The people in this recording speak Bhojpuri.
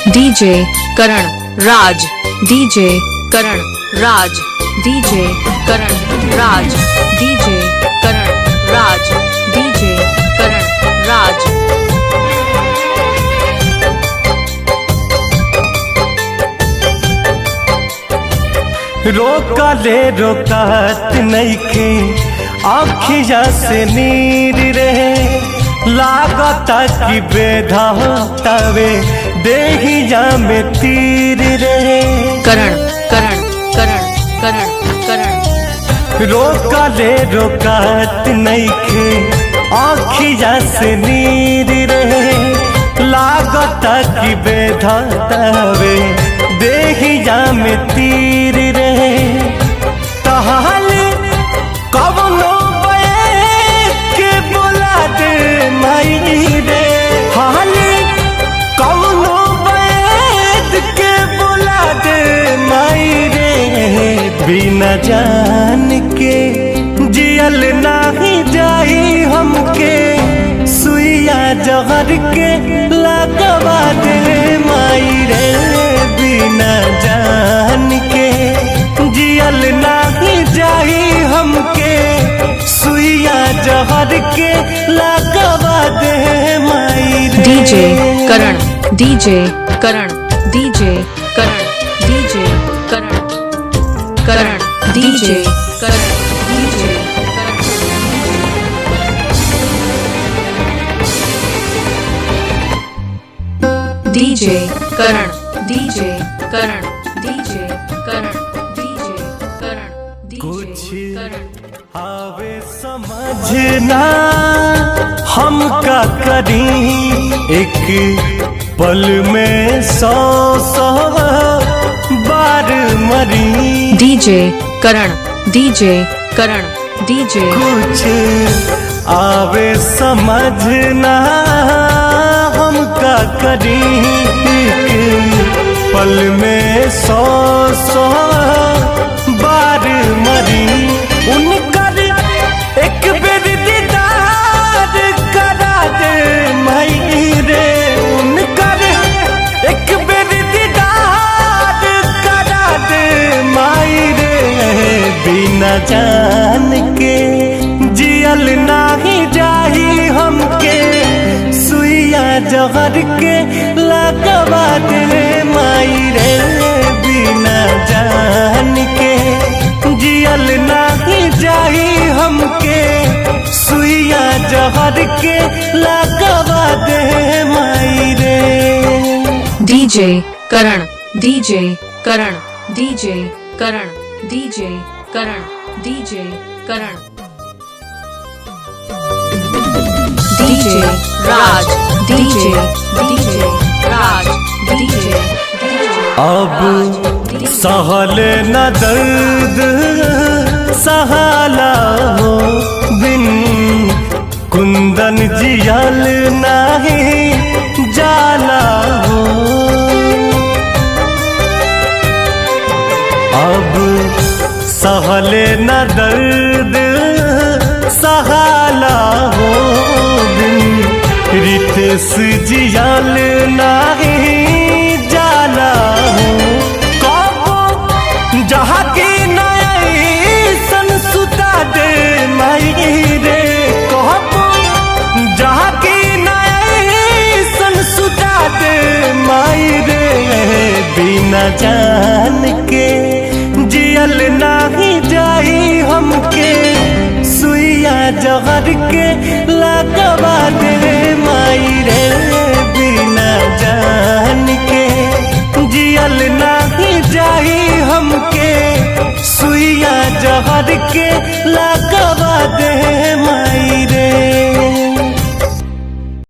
डीजे करण राज, डीजे करण राज, डीजे करण राज, डीजे करण राज, डीजे करण राज। रोका ले रोकात नइखे आँखिया से नीर रहे, लागता कि बेधा होतावे देहिया में तीर रहे। करण करण करण करण करण रोका ले रोकात नइखे आँखिया से नीर रहे, लागता कि बेधा होतावे देहिया में तीर रहे। तहाल कवनो बैठ के बोला दे माई रे, हाल कवनो बैठ के बोला दे माई रे। बिना जान के जियल नाही जाई हमके, सुइया जहर के लगवा दे माई रे। बिना जान के जियल नाही जाई हमके, सुइया जहर के लगवा दे माई रे। डीजे करण, डीजे करण, डीजे करण, डीजे करण करण, डीजे करण, डीजे करण। डीजे करण, डीजे करण, डीजे करण, डीजे करण, कुछ डीजे करण। आवे समझना हम का करी, एक पल में 100 बार मरी। डीजे करण, डीजे करण, डीजे। कुछ आवे समझना हम का करी, एक पल में 100 बार मरी। उनकर एक बेर दीदार करा दे माई रे, उनकर एक बेर दीदार करा दे माई रे। बिना जान के जियल नाही जाही हमके, सुइया जहर के लगवा दे माई रे। बिना जान के जियल नाही जाही हमके, सुइया जहर के लगवा दे माई रे। डीजे करण, डीजे करण, डीजे करण, डीजे करण, डीजे करण। डीजे राज, डीजे डीजे राज, डीजे अब सहल न दर्द सहाला हो, बिन कुंदन जियल नाही जाला हो। अब सहल न दर्द सहाला हो, बिन रितेश जियल नाही जाला हो। कबो जहाँ की नई सुता दे माई रे, कबो जहाँ की नई सुता दे माई रे। बिना जान के जियल नाही जाई हमके, सुइया जहर के लगवा दे माई रे। बिना जान के जियल नाही जाई हमके, सुइया जहर के लगवा दे